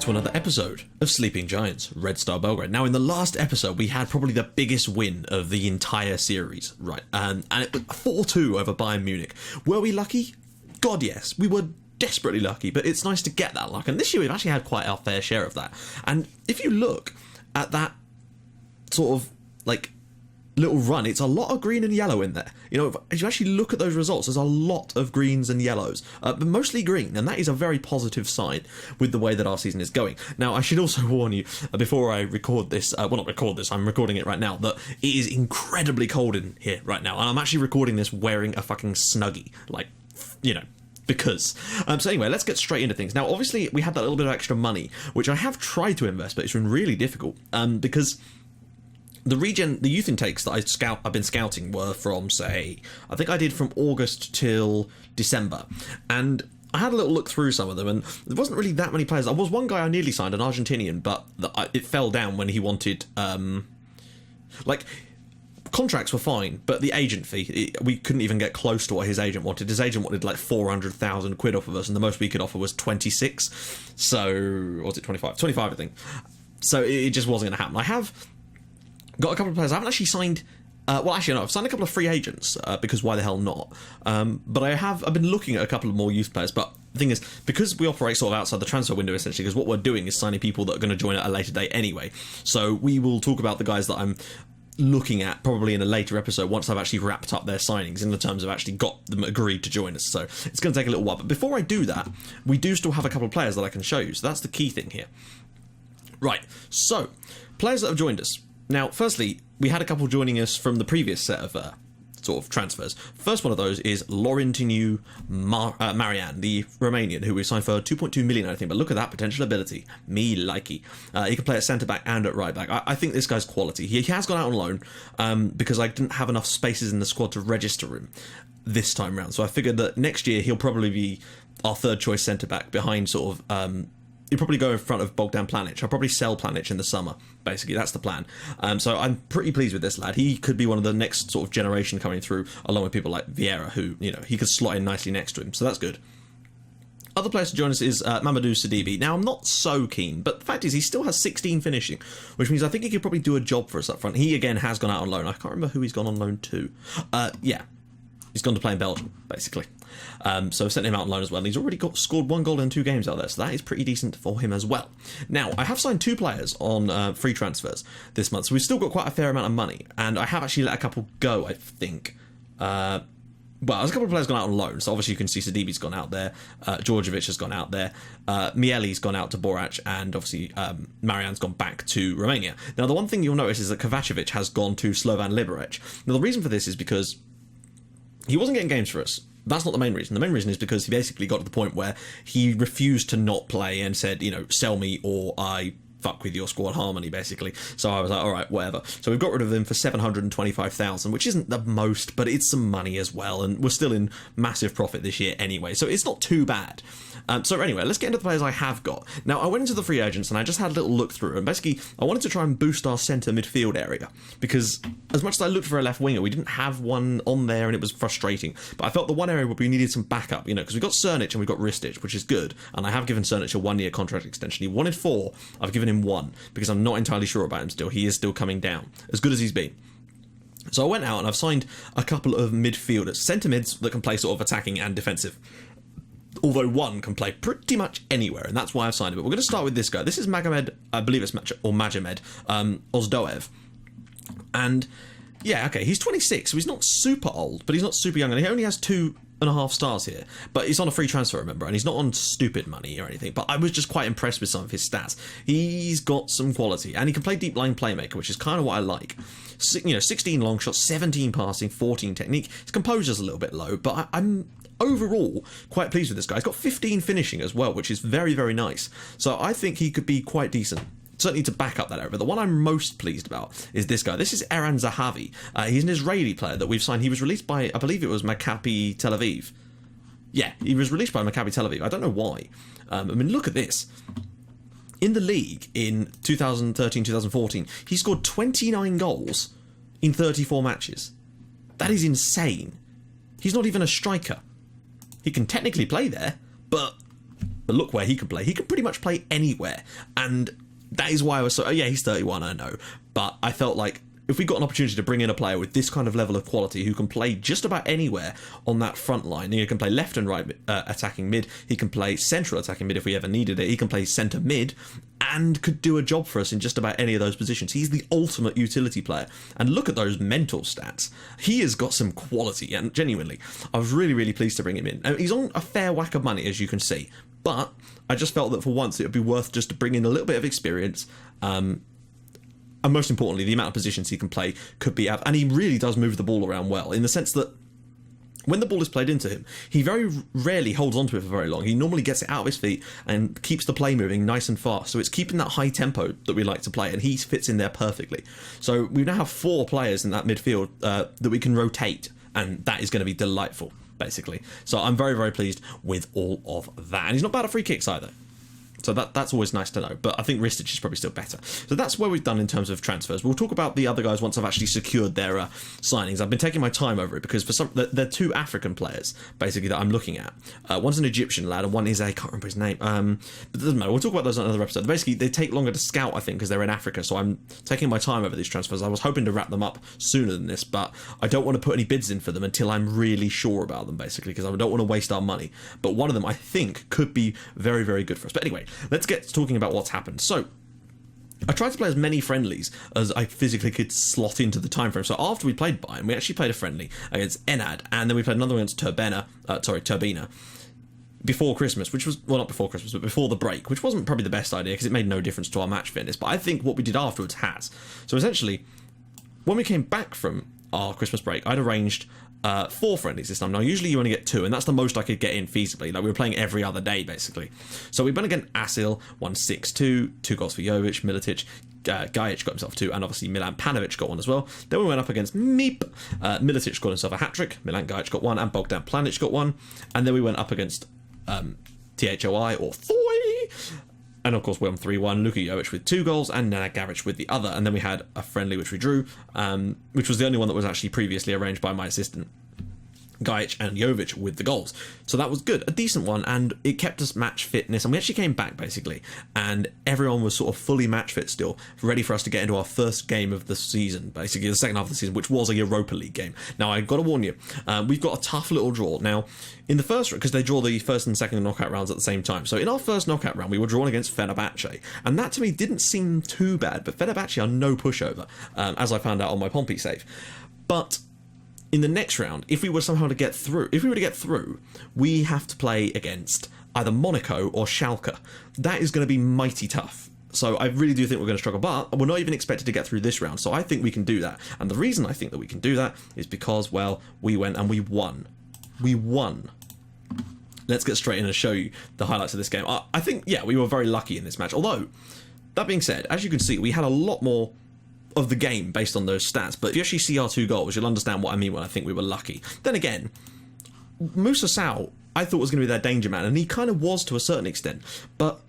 to another episode of Sleeping Giants, Red Star Belgrade. Now, in the last episode, we had probably the biggest win of the entire series, right? And it was 4-2 over Bayern Munich. Were we lucky? God, yes. We were desperately lucky, but it's nice to get that luck. And this year, we've actually had quite our fair share of that. And if you look at that sort of, like, little run, it's a lot of green and yellow in there. You know, if you actually look at those results, there's a lot of greens and yellows, but mostly green, and that is a very positive sign with the way that our season is going. Now, I should also warn you, before I record this, well, not record this, I'm recording it right now, that it is incredibly cold in here right now, and I'm actually recording this wearing a fucking Snuggie, like, you know, because. So anyway, let's get straight into things. Now, obviously, we had that little bit of extra money, which I have tried to invest, but it's been really difficult, because the youth intakes that I've been scouting were from, say, I think I did from August till December, and I had a little look through some of them, and there wasn't really that many players. There was one guy I nearly signed, an Argentinian, but it fell down when he wanted, like, contracts were fine, but the agent fee, we couldn't even get close to what his agent wanted. His agent wanted like 400,000 quid off of us, and the most we could offer was 26. So, or was it 25? 25, I think. So it just wasn't going to happen. I have got a couple of players. I haven't actually signed. Well, actually, no. I've signed a couple of free agents because why the hell not? But I've been looking at a couple of more youth players. But the thing is, because we operate sort of outside the transfer window, essentially, because what we're doing is signing people that are going to join at a later date anyway. So we will talk about the guys that I'm looking at probably in a later episode once I've actually wrapped up their signings in the terms of actually got them agreed to join us. So it's going to take a little while. But before I do that, we do still have a couple of players that I can show you. So that's the key thing here. Right. So players that have joined us. Now, firstly, we had a couple joining us from the previous set of sort of transfers. First one of those is Laurentinu Marian, the Romanian, who we signed for 2.2 million, I think. But look at that potential ability. Me likey. He can play at centre-back and at right-back. I think this guy's quality. He has gone out on loan because I didn't have enough spaces in the squad to register him this time round. So I figured that next year he'll probably be our third-choice centre-back behind sort of... He'll probably go in front of Bogdan Planic. I'll probably sell Planic in the summer. Basically, that's the plan. So I'm pretty pleased with this lad. He could be one of the next sort of generation coming through, along with people like Vieira, who, you know, he could slot in nicely next to him. So that's good. Other players to join us is Mamadou Sidibe. Now, I'm not so keen, but the fact is he still has 16 finishing, which means I think he could probably do a job for us up front. He, again, has gone out on loan. I can't remember who he's gone on loan to. Yeah. He's gone to play in Belgium, basically. So I've sent him out on loan as well. And he's already scored 1 goal in 2 games out there, so that is pretty decent for him as well. Now, I have signed 2 players on free transfers this month, so we've still got quite a fair amount of money. And I have actually let a couple go, I think. Well, there's a couple of players gone out on loan, so obviously you can see Sidibe's gone out there, Djordjevic has gone out there, Mieli's gone out to Borac, and obviously Marian's gone back to Romania. Now, the one thing you'll notice is that Kovacevic has gone to Slovan Liberec. Now, the reason for this is because he wasn't getting games for us. That's not the main reason. The main reason is because he basically got to the point where he refused to not play and said, you know, sell me or I fuck with your squad harmony, basically. So I was like, all right, whatever. So we've got rid of him for 725,000, which isn't the most, but it's some money as well, and we're still in massive profit this year anyway, so it's not too bad. So anyway, let's get into the players I have got. Now, I went into the free agents and I just had a little look through, and basically I wanted to try and boost our centre midfield area, because as much as I looked for a left winger, we didn't have one on there and it was frustrating. But I felt the one area where we needed some backup, you know, because we've got Cernic and we've got Ristic, which is good, and I have given Cernic a 1-year contract extension. He wanted 4, I've given him 1, because I'm not entirely sure about him still. He is still coming down, as good as he's been. So I went out and I've signed a couple of midfielders, centre mids that can play sort of attacking and defensive. Although one can play pretty much anywhere, and that's why I've signed him. But we're going to start with this guy. This is Magomed, I believe it's Magomed Ozdoev. And, yeah, okay, he's 26, so he's not super old, but he's not super young, and he only has 2.5 stars here. But he's on a free transfer, remember, and he's not on stupid money or anything, but I was just quite impressed with some of his stats. He's got some quality, and he can play deep line playmaker, which is kind of what I like. You know, 16 long shots, 17 passing, 14 technique. His composure's a little bit low, but I'm overall quite pleased with this guy. He's got 15 finishing as well, which is very, very nice. So I think he could be quite decent, certainly to back up that area. But the one I'm most pleased about is this guy. This is Eran Zahavi. He's an Israeli player that we've signed. He was released by, I believe it was Maccabi Tel Aviv. Yeah, he was released by Maccabi Tel Aviv. I don't know why. I mean, look at this. In the league in 2013-2014, he scored 29 goals in 34 matches. That is insane. He's not even a striker. He can technically play there, but But look where he can play. He can pretty much play anywhere. And that is why I was so... Yeah, he's 31, I know. But I felt like if we got an opportunity to bring in a player with this kind of level of quality who can play just about anywhere on that front line, he can play left and right attacking mid, he can play central attacking mid if we ever needed it, he can play centre mid, and could do a job for us in just about any of those positions. He's the ultimate utility player. And look at those mental stats. He has got some quality, and genuinely, I was really, really pleased to bring him in. He's on a fair whack of money, as you can see, but I just felt that for once it would be worth just to bring in a little bit of experience, and most importantly, the amount of positions he can play could be out. And he really does move the ball around well, in the sense that when the ball is played into him, he very rarely holds onto it for very long. He normally gets it out of his feet and keeps the play moving nice and fast. So it's keeping that high tempo that we like to play, and he fits in there perfectly. So we now have 4 players in that midfield that we can rotate, and that is going to be delightful, basically. So I'm very, very pleased with all of that. And he's not bad at free kicks either. So that's always nice to know, but I think Ristic is probably still better. So that's where we've done in terms of transfers. We'll talk about the other guys once I've actually secured their signings. I've been taking my time over it because for some, they're 2 African players basically that I'm looking at. One's an Egyptian lad and one is I can't remember his name. But it doesn't matter. We'll talk about those on another episode. Basically, they take longer to scout, I think, because they're in Africa. So I'm taking my time over these transfers. I was hoping to wrap them up sooner than this, but I don't want to put any bids in for them until I'm really sure about them, basically, because I don't want to waste our money. But one of them, I think, could be very, very good for us. But anyway, let's get talking about what's happened. So I tried to play as many friendlies as I physically could slot into the time frame. So after we played Bayern, we actually played a friendly against Enad, and then we played another one against Turbina before Christmas, which was, well, not before Christmas, but before the break, which wasn't probably the best idea because it made no difference to our match fitness. But I think what we did afterwards has. So essentially, when we came back from our Christmas break, I'd arranged 4 friendlies this time. Now, usually you only get 2, and that's the most I could get in feasibly. Like, we were playing every other day, basically. So we went against Asil, won 6-2, 2 goals for Jovic, Militic, Gajic got himself 2, and obviously Milan Panovic got 1 as well. Then we went up against Meep. Militic got himself a hat-trick, Milan Gajic got 1, and Bogdan Planic got 1. And then we went up against THOI, or Thoi, and of course we won 3-1, Luka Jovic with 2 goals and Nenad Gavic with the other. And then we had a friendly which we drew, which was the only one that was actually previously arranged by my assistant, Gajic and Jovic with the goals. So that was good, a decent one, and it kept us match fitness, and we actually came back basically, and everyone was sort of fully match fit still, ready for us to get into our first game of the season, basically the second half of the season, which was a Europa League game. Now, I've got to warn you, we've got a tough little draw. Now, in the first, because they draw the first and second knockout rounds at the same time, so in our first knockout round, we were drawn against Fenerbahce, and that to me didn't seem too bad, but Fenerbahce are no pushover, as I found out on my Pompey save. But in the next round, if we were somehow to get through, we have to play against either Monaco or Schalke. That is going to be mighty tough. So I really do think we're going to struggle, but we're not even expected to get through this round. So I think we can do that. And the reason I think that we can do that is because, well, we went and we won. We won. Let's get straight in and show you the highlights of this game. I think, yeah, we were very lucky in this match. Although, that being said, as you can see, we had a lot more of the game based on those stats, but if you actually see our 2 goals, you'll understand what I mean when I think we were lucky. Then again, Musa Sow, I thought was going to be their danger man, and he kind of was to a certain extent, but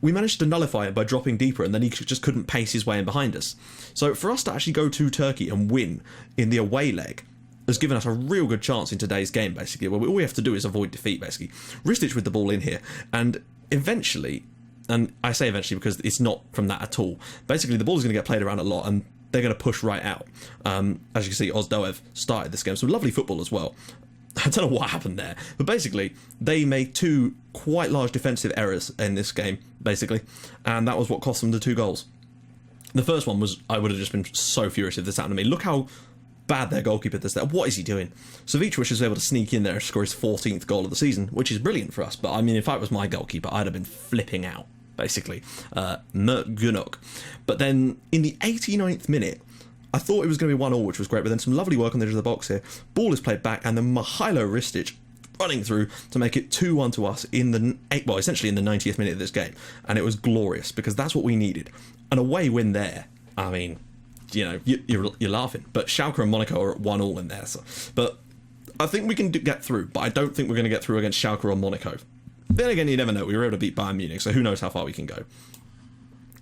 we managed to nullify him by dropping deeper, and then he just couldn't pace his way in behind us. So for us to actually go to Turkey and win in the away leg has given us a real good chance in today's game, basically, where all we have to do is avoid defeat, basically. Ristic with the ball in here, and eventually, and I say eventually because it's not from that at all. Basically, the ball is going to get played around a lot, and they're going to push right out. As you can see, Ozdoev started this game. Some lovely football as well. I don't know what happened there. But basically, they made 2 quite large defensive errors in this game, basically. And that was what cost them the 2 goals. The first one was, I would have just been so furious if this happened to me. Look how bad their goalkeeper does that. What is he doing? Savic was able to sneak in there and score his 14th goal of the season, which is brilliant for us. But I mean, if I was my goalkeeper, I'd have been flipping out, basically. Mert Gunok. But then in the 89th minute, I thought it was going to be 1-1, which was great, but then some lovely work on the edge of the box here. Ball is played back, and then Mihailo Ristic running through to make it 2-1 to us in the essentially in the 90th minute of this game. And it was glorious, because that's what we needed. An away win there. I mean, you know, you're laughing, but Schalke and Monaco are at 1-1 in there. So, but I think we can get through, but I don't think we're going to get through against Schalke or Monaco. Then again, you never know. We were able to beat Bayern Munich, so who knows how far we can go.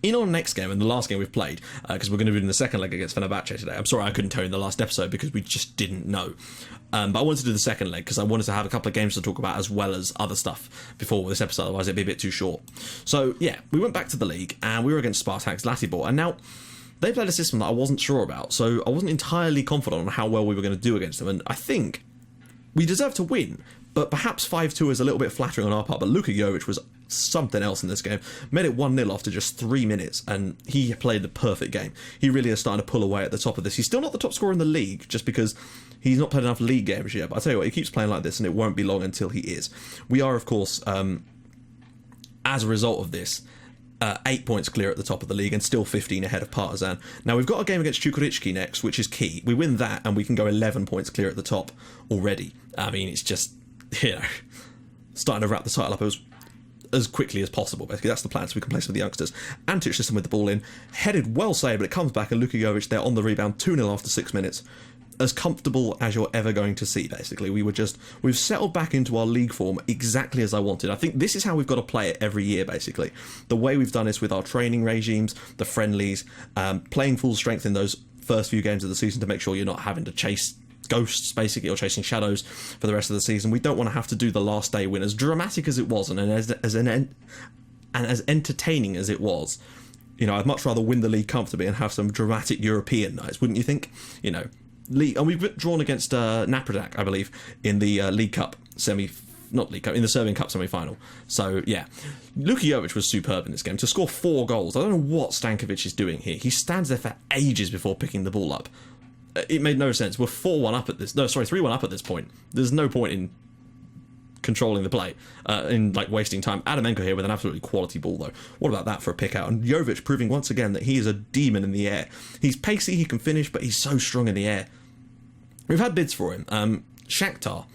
In our next game, and the last game we've played, because we're going to be in the second leg against Fenerbahce today. I'm sorry I couldn't tell you in the last episode because we just didn't know. But I wanted to do the second leg because I wanted to have a couple of games to talk about as well as other stuff before this episode, otherwise it'd be a bit too short. So yeah, we went back to the league and we were against Spartak's Latibor, and now they played a system that I wasn't sure about, so I wasn't entirely confident on how well we were going to do against them, and I think we deserved to win, but perhaps 5-2 is a little bit flattering on our part. But Luka Jovic was something else in this game. Made it 1-0 after just 3 minutes, and he played the perfect game. He really is starting to pull away at the top of this. He's still not the top scorer in the league, just because he's not played enough league games yet. But I tell you what, he keeps playing like this, and it won't be long until he is. We are, of course, as a result of this, 8 points clear at the top of the league and still 15 ahead of Partizan. Now, we've got a game against Čukarički next, which is key. We win that and we can go 11 points clear at the top already. I mean, it's just, starting to wrap the title up as quickly as possible. Basically, that's the plan, so we can play some of the youngsters. Antic system with the ball in. Headed well saved, but it comes back, and Luka Jovic there on the rebound, 2-0 after 6 minutes. As comfortable as you're ever going to see, basically. We've settled back into our league form exactly as I wanted. I think this is how we've got to play it every year, basically. The way we've done this with our training regimes, the friendlies, playing full strength in those first few games of the season to make sure you're not having to chase ghosts, basically, or chasing shadows for the rest of the season. We don't want to have to do the last day win, as dramatic as it was, and as entertaining as it was. I'd much rather win the league comfortably and have some dramatic European nights, wouldn't you think? League, and we've drawn against Napredak, I believe, in the League Cup in the Serbian Cup semi-final. So yeah, Luka Jovic was superb in this game to score 4 goals. I don't know what Stankovic is doing here. He stands there for ages before picking the ball up. It made no sense. We're 3-1 up at this point. There's no point in controlling the play, in wasting time. Adamenko here with an absolutely quality ball though. What about that for a pick out? And Jovic proving once again that he is a demon in the air. He's pacey, he can finish, but he's so strong in the air. We've had bids for him. Shakhtar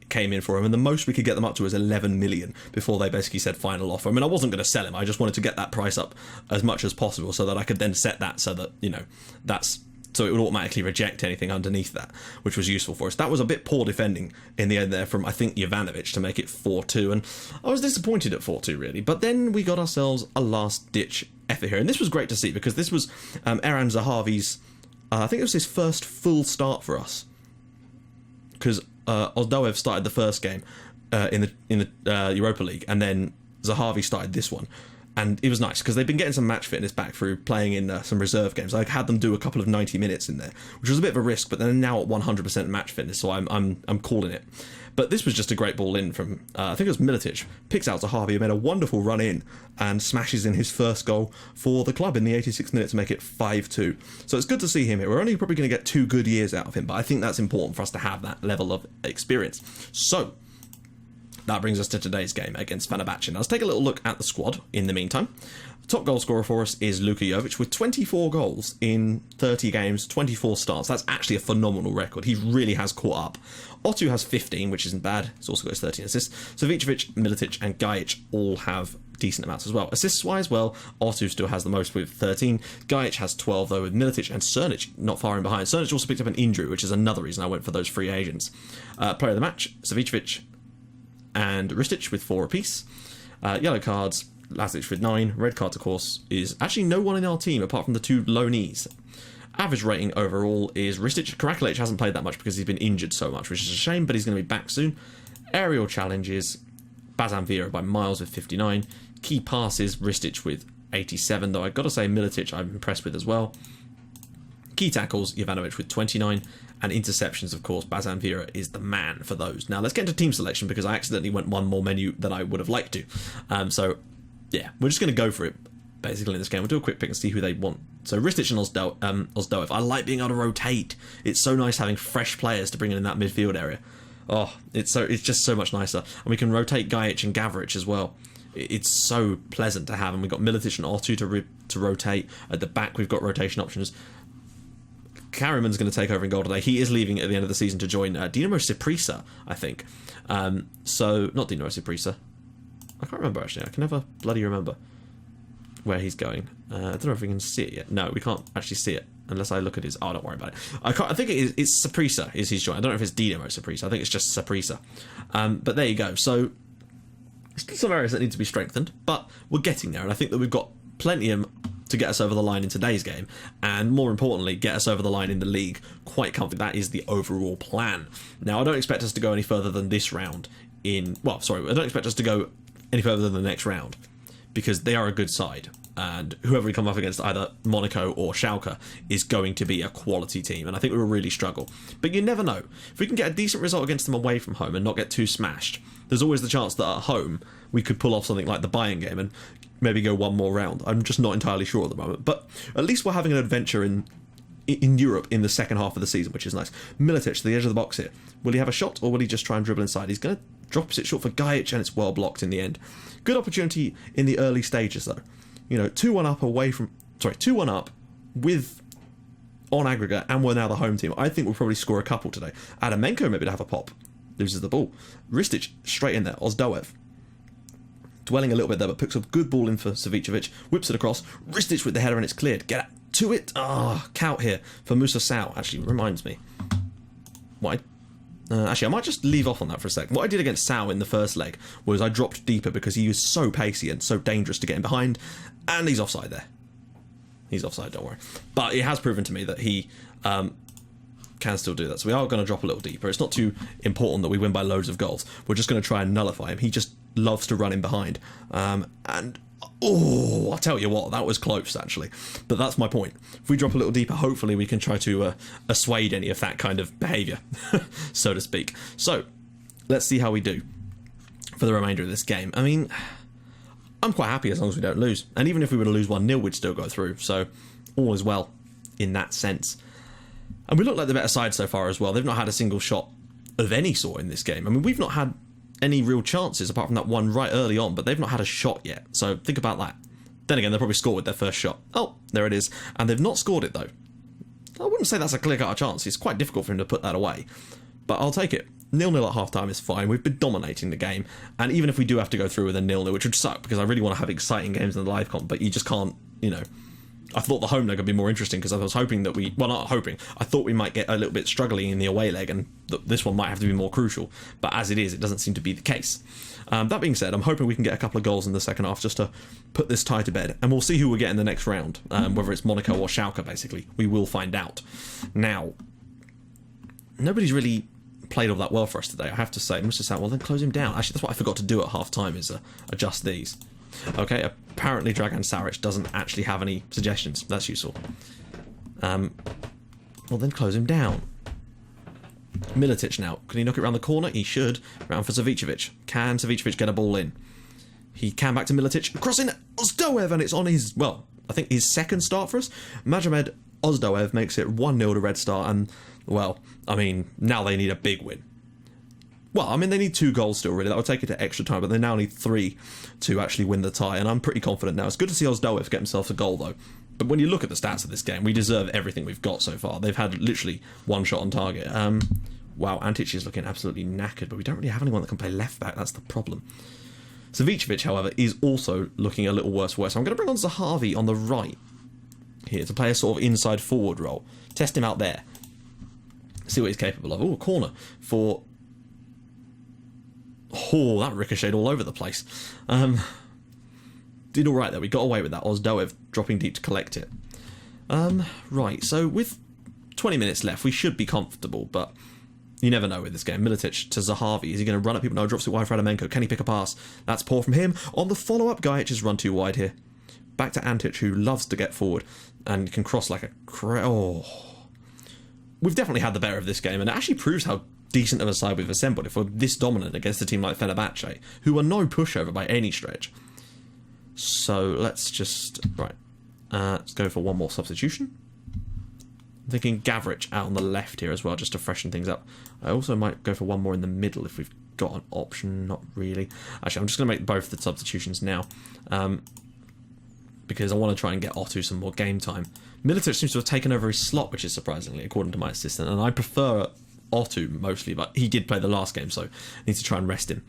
came in for him, and the most we could get them up to was 11 million before they basically said final offer. I mean, I wasn't going to sell him. I just wanted to get that price up as much as possible so that I could then set that so that, so it would automatically reject anything underneath that, which was useful for us. That was a bit poor defending in the end there from, I think, Jovanovic to make it 4-2, and I was disappointed at 4-2, really. But then we got ourselves a last-ditch effort here, and this was great to see because this was Eran Zahavi's, I think it was his first full start for us, because Ozdoev started the first game in the Europa League, and then Zahavi started this one. And it was nice because they've been getting some match fitness back through playing in some reserve games. I had them do a couple of 90 minutes in there, which was a bit of a risk, but they're now at 100% match fitness, so I'm calling it. But this was just a great ball in from, I think it was Militic, picks out Zahavi, who made a wonderful run in and smashes in his first goal for the club in the 86th minute to make it 5-2. So it's good to see him here. We're only probably going to get 2 good years out of him, but I think that's important for us to have that level of experience. So that brings us to today's game against Fenerbahce. Now let's take a little look at the squad in the meantime. Top goal scorer for us is Luka Jovic with 24 goals in 30 games, 24 starts. That's actually a phenomenal record. He really has caught up. Otto has 15, which isn't bad. He's also got his 13 assists. Savicevic, Militic and Gajic all have decent amounts as well. Assists-wise, well, Otto still has the most with 13. Gajic has 12, though, with Militic and Cernic not far in behind. Cernic also picked up an injury, which is another reason I went for those free agents. Player of the match, Savicevic and Ristic with 4 apiece. Yellow cards, Lazic with 9. Red cards, of course, is actually no one in our team apart from the 2 loanees. Average rating overall is Ristic. Karakalic hasn't played that much because he's been injured so much, which is a shame, but he's going to be back soon. Aerial challenges, Bazan Vera by miles with 59. Key passes, Ristic with 87, though I've got to say Militic I'm impressed with as well. Key tackles, Jovanovic with 29. And interceptions, of course, Bazan Vera is the man for those. Now, let's get into team selection because I accidentally went one more menu than I would have liked to. So, yeah, we're just going to go for it, basically, in this game. We'll do a quick pick and see who they want. So, Ristic and Ozdoev. I like being able to rotate. It's so nice having fresh players to bring in that midfield area. Oh, it's just so much nicer. And we can rotate Gajic and Gavric as well. It's so pleasant to have. And we've got Militic and Otto to rotate. At the back, we've got rotation options. Karaman's going to take over in goal today. He is leaving at the end of the season to join Dinamo Siprisa, I think. So, not Dinamo Siprisa. I can't remember, actually. I can never bloody remember where he's going. I don't know if we can see it yet. No, we can't actually see it unless I look at his... Oh, don't worry about it. I think it's Siprisa is he's joining. I don't know if it's Dinamo Siprisa. I think it's just Siprisa. But there you go. So, still some areas that need to be strengthened, but we're getting there, and I think that we've got plenty to get us over the line in today's game, and more importantly, get us over the line in the league quite comfortably. That is the overall plan. Now, I don't expect us to go any further than this round I don't expect us to go any further than the next round, because they are a good side, and whoever we come up against, either Monaco or Schalke, is going to be a quality team, and I think we will really struggle. But you never know. If we can get a decent result against them away from home and not get too smashed, there's always the chance that at home we could pull off something like the Bayern game and maybe go one more round. I'm just not entirely sure at the moment, but at least we're having an adventure in Europe in the second half of the season, which is nice. Militic to the edge of the box here. Will he have a shot, or will he just try and dribble inside? He's going to drop it short for Gajic, and it's well blocked in the end. Good opportunity in the early stages, though. 2-1 up 2-1 up with on aggregate, and we're now the home team. I think we'll probably score a couple today. Adamenko maybe to have a pop. Loses the ball. Ristic straight in there. Ozdoev dwelling a little bit there, but picks up a good ball in for Savicevic. Whips it across. Ristic with the header, and it's cleared. Get to it. Count here for Musa Sao. Actually, reminds me. Actually, I might just leave off on that for a sec. What I did against Sao in the first leg was I dropped deeper because he was so pacey and so dangerous to get in behind, and he's offside there. He's offside, don't worry. But it has proven to me that he can still do that. So we are going to drop a little deeper. It's not too important that we win by loads of goals. We're just going to try and nullify him. He just loves to run in behind. I'll tell you what, that was close, actually. But that's my point. If we drop a little deeper, hopefully we can try to assuage any of that kind of behaviour, so to speak. So, let's see how we do for the remainder of this game. I mean, I'm quite happy as long as we don't lose. And even if we were to lose 1-0, we'd still go through. So, all is well in that sense. And we look like the better side so far as well. They've not had a single shot of any sort in this game. I mean, we've not had any real chances apart from that one right early on, but they've not had a shot yet. So think about that. Then again, they'll probably score with their first shot. Oh, there it is. And they've not scored it, though. I wouldn't say that's a clear-cut chance. It's quite difficult for him to put that away. But I'll take it. 0-0 at half-time is fine. We've been dominating the game. And even if we do have to go through with a 0-0, which would suck, because I really want to have exciting games in the live comp, but you just can't, I thought the home leg would be more interesting because I was hoping that I thought we might get a little bit struggling in the away leg, and this one might have to be more crucial. But as it is, it doesn't seem to be the case. That being said, I'm hoping we can get a couple of goals in the second half just to put this tie to bed, and we'll see who we get in the next round, whether it's Monaco or Schalke, basically. We will find out. Now, nobody's really played all that well for us today, I have to say. Mr. Sam, well then close him down. Actually, that's what I forgot to do at half-time, is adjust these. Okay, apparently Dragan Saric doesn't actually have any suggestions. That's useful. Well, then close him down. Militic now. Can he knock it around the corner? He should. Round for Savicevic. Can Savicevic get a ball in? He can back to Militic. Crossing Ozdoev, and it's on his, I think his second start for us. Magomed Ozdoev makes it 1-0 to Red Star, and, now they need a big win. They need 2 goals still, really. That would take it to extra time, but they now need 3 to actually win the tie, and I'm pretty confident now. It's good to see Ozdoev get himself a goal, though. But when you look at the stats of this game, we deserve everything we've got so far. They've had literally 1 shot on target. Wow, Antic is looking absolutely knackered, but we don't really have anyone that can play left-back. That's the problem. Savicevic, however, is also looking a little worse for wear. So I'm going to bring on Zahavi on the right here to play a sort of inside-forward role. Test him out there. See what he's capable of. A corner for... that ricocheted all over the place. Did alright there. We got away with that. Ozdoev dropping deep to collect it. Right, so with 20 minutes left, we should be comfortable, but you never know with this game. Militic to Zahavi. Is he going to run at people? No, drops it wide for Adamenko. Can he pick a pass? That's poor from him. On the follow-up, Gajic has run too wide here. Back to Antic, who loves to get forward and can cross like a... We've definitely had the better of this game, and it actually proves how decent of a side we've assembled if we're this dominant against a team like Fenerbahce, who are no pushover by any stretch. So let's just... let's go for one more substitution. I'm thinking Gavrich out on the left here as well, just to freshen things up. I also might go for one more in the middle if we've got an option. Not really. Actually, I'm just going to make both the substitutions now, because I want to try and get Otto some more game time. Militic seems to have taken over his slot, which is surprisingly, according to my assistant, and I prefer Otto mostly, but he did play the last game, so I need to try and rest him.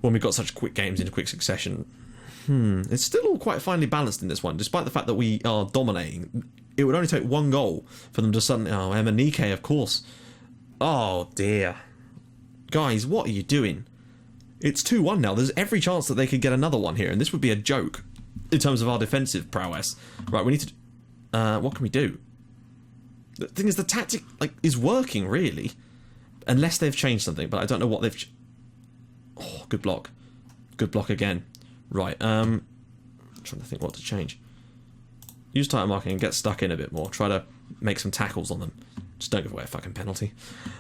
When we've got such quick games in quick succession, it's still all quite finely balanced in this one, despite the fact that we are dominating. It would only take 1 goal for them to suddenly... Oh, Emenike, of course. Oh, dear. Guys, what are you doing? It's 2-1 now. There's every chance that they could get another one here, and this would be a joke. in terms of our defensive prowess. Right, we need to... what can we do? The thing is, the tactic is working, really. Unless they've changed something, but I don't know what they've... Oh, good block. Good block again. Right, I'm trying to think what to change. Use tight marking and get stuck in a bit more. Try to make some tackles on them. Just don't give away a fucking penalty.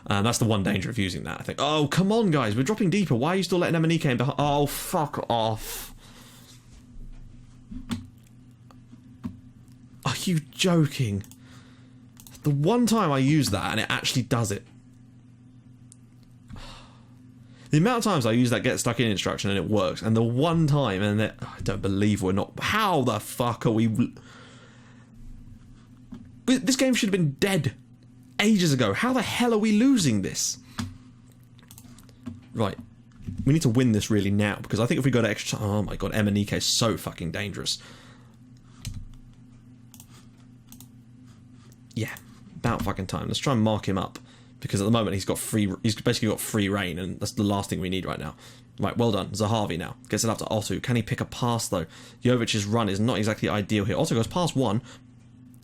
That's the one danger of using that, I think. Oh, come on, guys. We're dropping deeper. Why are you still letting Emenike in behind? Oh, fuck off. Are you joking? The one time I use that and it actually does it. The amount of times I use that get stuck in instruction and it works, and the one time and then I don't believe we're not. How the fuck are we? This game should have been dead ages ago. How the hell are we losing this? Right, we need to win this really now, because I think if we go to extra time, oh my god, Emenike is so fucking dangerous. Yeah, about fucking time. Let's try and mark him up, because at the moment he's basically got free reign, and that's the last thing we need right now. Right, well done. Zahavi now gets it up to Otto. Can he pick a pass though? Jovic's run is not exactly ideal here. Otto goes past one.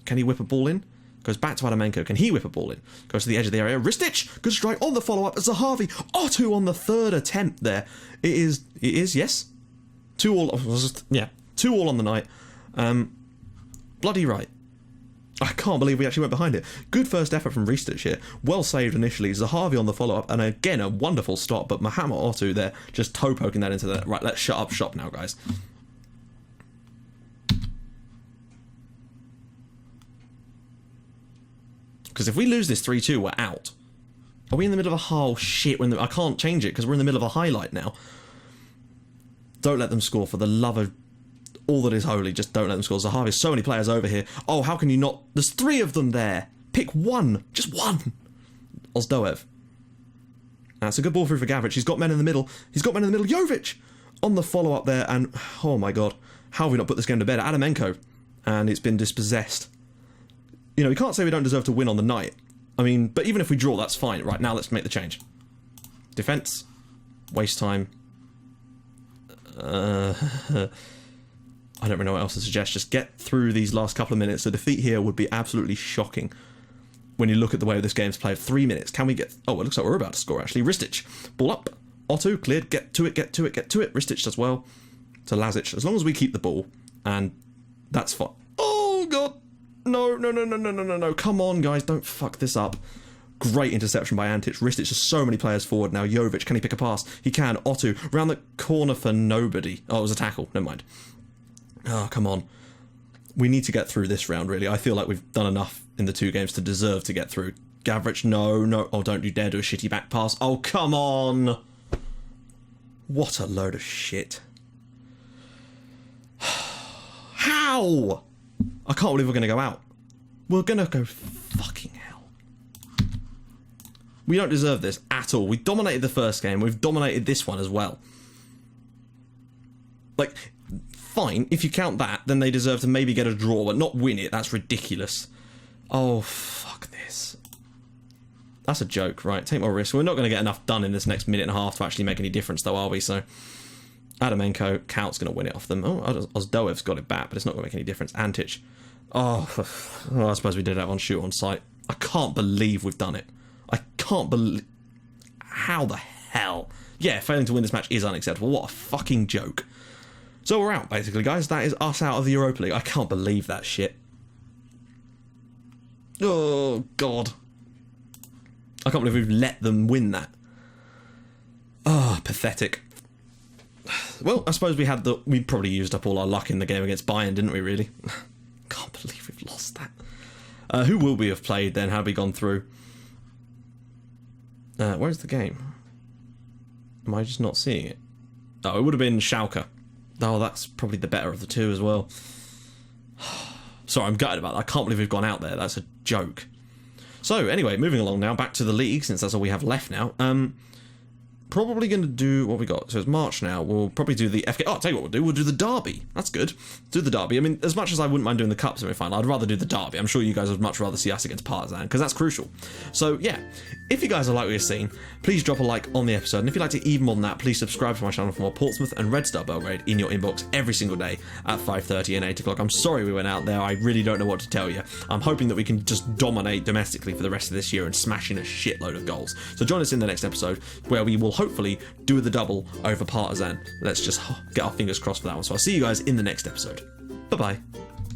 Can he whip a ball in? Goes back to Adamenko. Can he whip a ball in? Goes to the edge of the area. Ristic! Good strike on the follow-up. Zahavi. Otto on the third attempt there. It is, yes. 2-2. Yeah, 2-2 on the night. Bloody right. I can't believe we actually went behind it. Good first effort from Ristic here. Well saved initially. Zahavi on the follow-up. And again, a wonderful stop. But Mohamed Otto there just toe poking that into the... Right, let's shut up shop now, guys. Because if we lose this 3-2, we're out. Are we in the middle of a... Oh, shit. I can't change it because we're in the middle of a highlight now. Don't let them score, for the love of all that is holy. Just don't let them score. Zahavi, so many players over here. Oh, how can you not... There's 3 of them there. Pick one. Just one. Ozdoev. That's a good ball through for Gavrich. He's got men in the middle. Jovic on the follow-up there. And, oh my god. How have we not put this game to bed? Adamenko. And it's been dispossessed. You know, we can't say we don't deserve to win on the night. I mean, but even if we draw, that's fine. Right, now let's make the change. Defense. Waste time. I don't really know what else to suggest. Just get through these last couple of minutes. A defeat here would be absolutely shocking when you look at the way this game's played. 3 minutes. Can we get... Oh, it looks like we're about to score, actually. Ristic. Ball up. Otto, cleared. Get to it. Ristic does well. To Lazic. As long as we keep the ball. And that's fine. Oh, God. No. Come on, guys. Don't fuck this up. Great interception by Antic. Ristic, just so many players forward now. Jovic, can he pick a pass? He can. Otto, round the corner for nobody. Oh, it was a tackle. Never mind. Oh, come on. We need to get through this round, really. I feel like we've done enough in the 2 games to deserve to get through. Gavrich, no. Oh, don't you dare do a shitty back pass. Oh, come on. What a load of shit. How? I can't believe we're going to go out. We're going to go fucking hell. We don't deserve this at all. We dominated the first game. We've dominated this one as well. Like, fine. If you count that, then they deserve to maybe get a draw, but not win it. That's ridiculous. Oh, fuck this. That's a joke, right? Take more risk. We're not going to get enough done in this next minute and a half to actually make any difference, though, are we? So, Adamenko, Kout's going to win it off them. Oh, Ozdoev's got it back, but it's not going to make any difference. Antic. Oh, I suppose we did have on shoot on sight. I can't believe we've done it. I can't believe... How the hell? Yeah, failing to win this match is unacceptable. What a fucking joke. So we're out, basically, guys. That is us out of the Europa League. I can't believe that shit. Oh, God. I can't believe we've let them win that. Oh, pathetic. Well, I suppose we probably used up all our luck in the game against Bayern, didn't we, really? Can't believe we've lost that. Who will we have played then? How have we gone through? Where's the game? Am I just not seeing it? Oh, it would have been Schalke. Oh, that's probably the better of the 2 as well. Sorry, I'm gutted about that. I can't believe we've gone out there. That's a joke. So, anyway, moving along now, back to the league, since that's all we have left now. probably going to do what we got. So it's March now. We'll probably do the FK. Oh, I'll tell you what we'll do. We'll do the Derby. That's good. Do the Derby. I mean, as much as I wouldn't mind doing the Cup semi-final, I'd rather do the Derby. I'm sure you guys would much rather see us against Partizan, because that's crucial. So, yeah, if you guys are like what you're seeing, please drop a like on the episode. And if you'd like to even more than that, please subscribe to my channel for more Portsmouth and Red Star Belgrade in your inbox every single day at 5:30 and 8 o'clock. I'm sorry we went out there. I really don't know what to tell you. I'm hoping that we can just dominate domestically for the rest of this year and smash in a shitload of goals. So join us in the next episode where we will hopefully do the double over Partizan. Let's just get our fingers crossed for that one. So I'll see you guys in the next episode. Bye-bye.